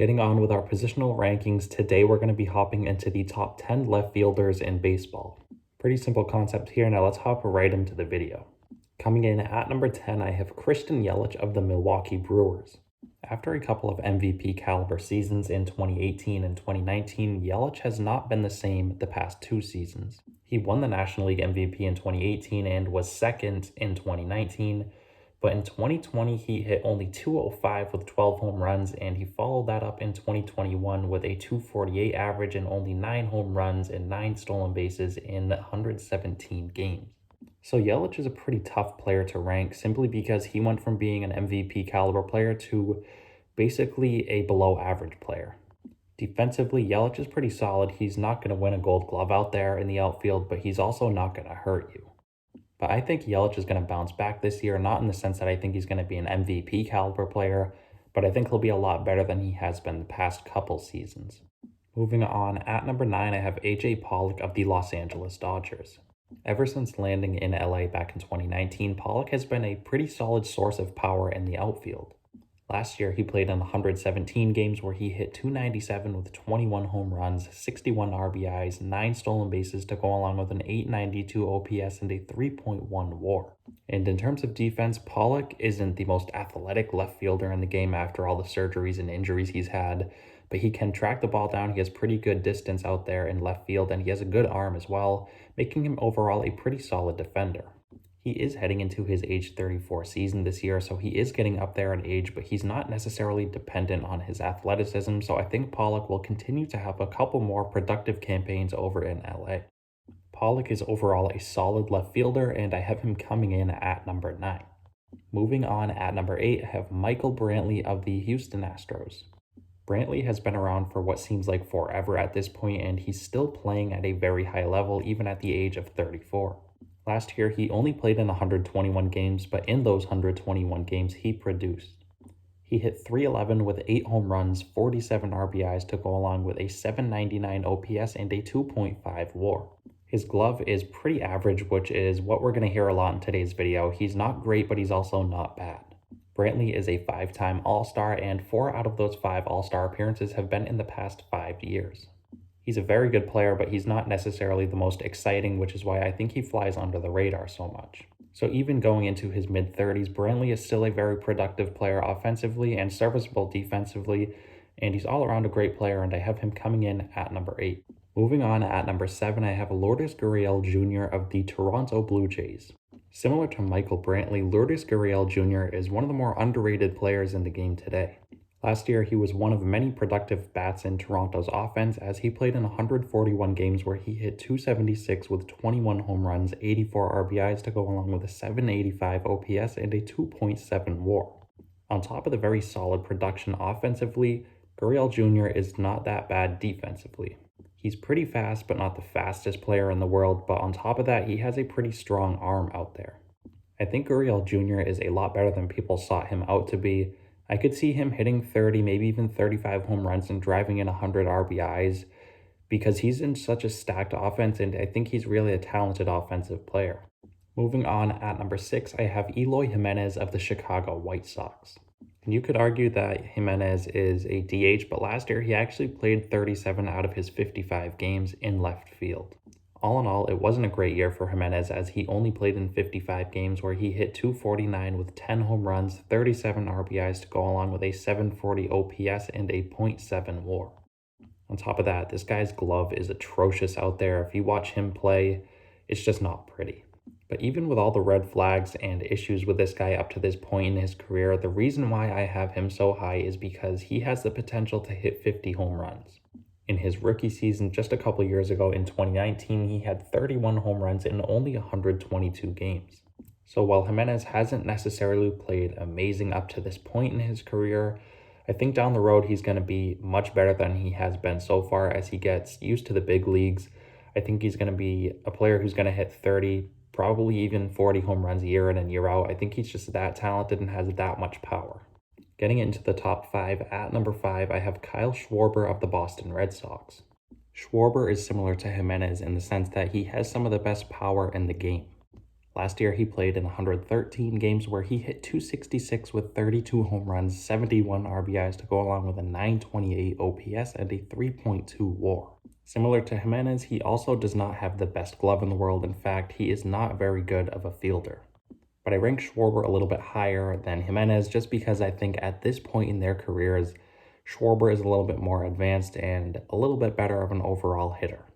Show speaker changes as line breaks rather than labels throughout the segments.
Getting on with our positional rankings, today we're going to be hopping into the top 10 left fielders in baseball. Pretty simple concept here, now let's hop right into the video. Coming in at number 10, I have Christian Yelich of the Milwaukee Brewers. After a couple of MVP caliber seasons in 2018 and 2019, Yelich has not been the same the past two seasons. He won the National League MVP in 2018 and was second in 2019. But in 2020, he hit only 205 with 12 home runs, and he followed that up in 2021 with a 248 average and only 9 home runs and 9 stolen bases in 117 games. So Yelich is a pretty tough player to rank simply because he went from being an MVP caliber player to basically a below average player. Defensively, Yelich is pretty solid. He's not going to win a gold glove out there in the outfield, but he's also not going to hurt you. But I think Yelich is going to bounce back this year, not in the sense that I think he's going to be an MVP caliber player, but I think he'll be a lot better than he has been the past couple seasons. Moving on, at number 9, I have A.J. Pollock of the Los Angeles Dodgers. Ever since landing in LA back in 2019, Pollock has been a pretty solid source of power in the outfield. Last year, he played in 117 games where he hit 297 with 21 home runs, 61 RBIs, 9 stolen bases to go along with an 892 OPS and a 3.1 WAR. And in terms of defense, Pollock isn't the most athletic left fielder in the game after all the surgeries and injuries he's had, but he can track the ball down. He has pretty good distance out there in left field, and he has a good arm as well, making him overall a pretty solid defender. He is heading into his age 34 season this year, so he is getting up there in age, but he's not necessarily dependent on his athleticism, so I think Pollock will continue to have a couple more productive campaigns over in LA. Pollock is overall a solid left fielder, and I have him coming in at number 9. Moving on, at number 8, I have Michael Brantley of the Houston Astros. Brantley has been around for what seems like forever at this point, and he's still playing at a very high level even at the age of 34. Last year, he only played in 121 games, but in those 121 games, he produced. He hit 311 with 8 home runs, 47 RBIs to go along with a 799 OPS and a 2.5 WAR. His glove is pretty average, which is what we're going to hear a lot in today's video. He's not great, but he's also not bad. Brantley is a 5-time All-Star, and 4 out of those 5 All-Star appearances have been in the past 5 years. He's a very good player, but he's not necessarily the most exciting, which is why I think he flies under the radar so much. So even going into his mid-30s, Brantley is still a very productive player offensively and serviceable defensively, and he's all around a great player, and I have him coming in at number 8. Moving on, at number 7, I have Lourdes Gurriel Jr. of the Toronto Blue Jays. Similar to Michael Brantley, Lourdes Gurriel Jr. is one of the more underrated players in the game today. Last year, he was one of many productive bats in Toronto's offense as he played in 141 games where he hit 276 with 21 home runs, 84 RBIs to go along with a 785 OPS and a 2.7 WAR. On top of the very solid production offensively, Gurriel Jr. is not that bad defensively. He's pretty fast, but not the fastest player in the world, but on top of that, he has a pretty strong arm out there. I think Gurriel Jr. is a lot better than people sought him out to be. I could see him hitting 30, maybe even 35 home runs and driving in 100 RBIs because he's in such a stacked offense, and I think he's really a talented offensive player. Moving on, at number 6, I have Eloy Jimenez of the Chicago White Sox. And you could argue that Jimenez is a DH, but last year he actually played 37 out of his 55 games in left field. All in all, it wasn't a great year for Jimenez as he only played in 55 games where he hit 249 with 10 home runs, 37 RBIs to go along with a 740 OPS and a .7 WAR. On top of that, this guy's glove is atrocious out there. If you watch him play, it's just not pretty. But even with all the red flags and issues with this guy up to this point in his career, the reason why I have him so high is because he has the potential to hit 50 home runs. In his rookie season just a couple years ago in 2019, he had 31 home runs in only 122 games. So while Jimenez hasn't necessarily played amazing up to this point in his career, I think down the road he's going to be much better than he has been so far as he gets used to the big leagues. I think he's going to be a player who's going to hit 30, probably even 40 home runs year in and year out. I think he's just that talented and has that much power. Getting into the top 5, at number 5, I have Kyle Schwarber of the Boston Red Sox. Schwarber is similar to Jimenez in the sense that he has some of the best power in the game. Last year, he played in 113 games where he hit 266 with 32 home runs, 71 RBIs to go along with a 928 OPS and a 3.2 WAR. Similar to Jimenez, he also does not have the best glove in the world. In fact, he is not very good of a fielder. But I rank Schwarber a little bit higher than Jimenez just because I think at this point in their careers, Schwarber is a little bit more advanced and a little bit better of an overall hitter.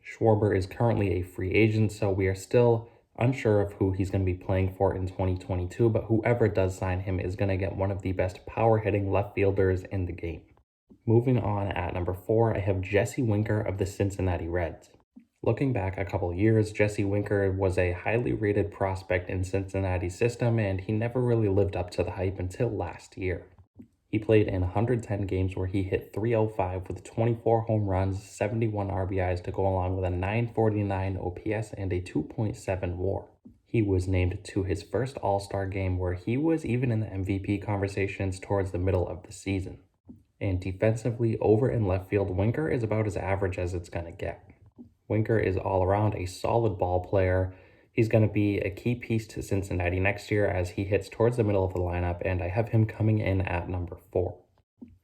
Schwarber is currently a free agent, so we are still unsure of who he's going to be playing for in 2022, but whoever does sign him is going to get one of the best power-hitting left fielders in the game. Moving on, at number 4, I have Jesse Winker of the Cincinnati Reds. Looking back a couple years, Jesse Winker was a highly rated prospect in Cincinnati's system, and he never really lived up to the hype until last year. He played in 110 games where he hit .305 with 24 home runs, 71 RBIs to go along with a 949 OPS and a 2.7 WAR. He was named to his first All-Star game where he was even in the MVP conversations towards the middle of the season. And defensively, over in left field, Winker is about as average as it's going to get. Winker is all around a solid ball player. He's going to be a key piece to Cincinnati next year as he hits towards the middle of the lineup, and I have him coming in at number 4.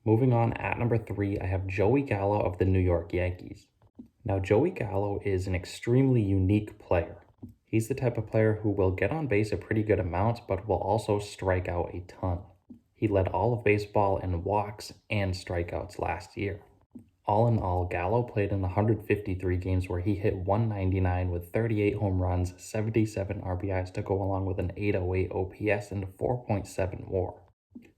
Moving on, at number 3, I have Joey Gallo of the New York Yankees. Now, Joey Gallo is an extremely unique player. He's the type of player who will get on base a pretty good amount, but will also strike out a ton. He led all of baseball in walks and strikeouts last year. All in all, Gallo played in 153 games where he hit .199 with 38 home runs, 77 RBIs to go along with an 808 OPS and a 4.7 WAR.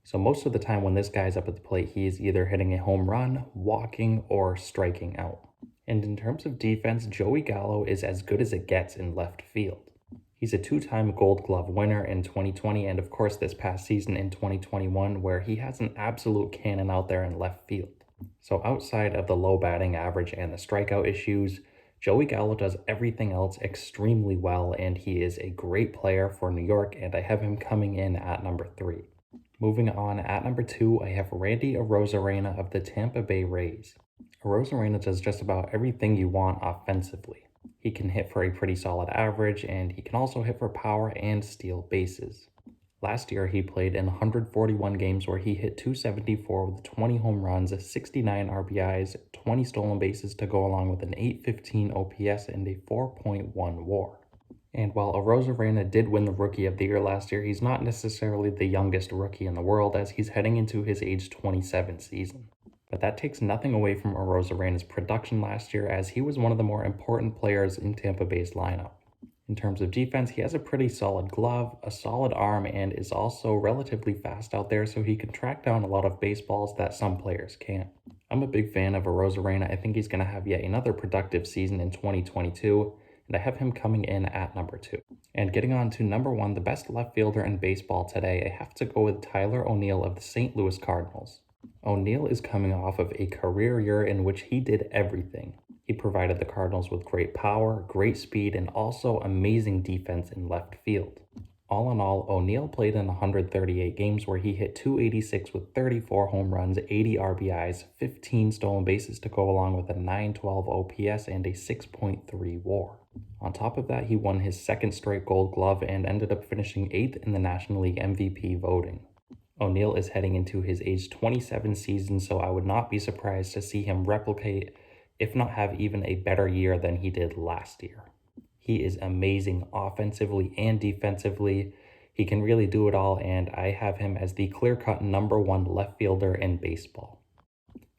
So most of the time when this guy's up at the plate, he is either hitting a home run, walking, or striking out. And in terms of defense, Joey Gallo is as good as it gets in left field. He's a 2-time Gold Glove winner in 2020 and of course this past season in 2021 where he has an absolute cannon out there in left field. So outside of the low batting average and the strikeout issues, Joey Gallo does everything else extremely well, and he is a great player for New York, and I have him coming in at number 3. Moving on, at number 2, I have Randy Arozarena of the Tampa Bay Rays. Arozarena does just about everything you want offensively. He can hit for a pretty solid average, and he can also hit for power and steal bases. Last year, he played in 141 games where he hit .274 with 20 home runs, 69 RBIs, 20 stolen bases to go along with an 815 OPS and a 4.1 WAR. And while Arozarena did win the Rookie of the Year last year, he's not necessarily the youngest rookie in the world as he's heading into his age 27 season. But that takes nothing away from Arozarena's production last year as he was one of the more important players in Tampa Bay's lineup. In terms of defense, he has a pretty solid glove, a solid arm, and is also relatively fast out there, so he can track down a lot of baseballs that some players can't. I'm a big fan of Arozarena. I think he's going to have yet another productive season in 2022, and I have him coming in at number 2. And getting on to number 1, the best left fielder in baseball today, I have to go with Tyler O'Neill of the St. Louis Cardinals. O'Neill is coming off of a career year in which he did everything. He provided the Cardinals with great power, great speed, and also amazing defense in left field. All in all, O'Neill played in 138 games where he hit .286 with 34 home runs, 80 RBIs, 15 stolen bases to go along with a 912 OPS and a 6.3 WAR. On top of that, he won his second straight Gold Glove and ended up finishing 8th in the National League MVP voting. O'Neill is heading into his age 27 season, so I would not be surprised to see him replicate, if not have even a better year than he did last year. He is amazing offensively and defensively. He can really do it all, and I have him as the clear-cut number 1 left fielder in baseball.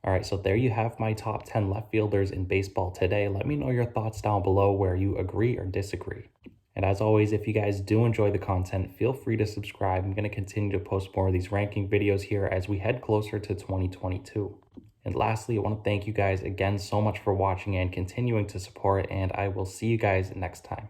All right, so there you have my top 10 left fielders in baseball today. Let me know your thoughts down below where you agree or disagree. And as always, if you guys do enjoy the content, feel free to subscribe. I'm going to continue to post more of these ranking videos here as we head closer to 2022. And lastly, I want to thank you guys again so much for watching and continuing to support, and I will see you guys next time.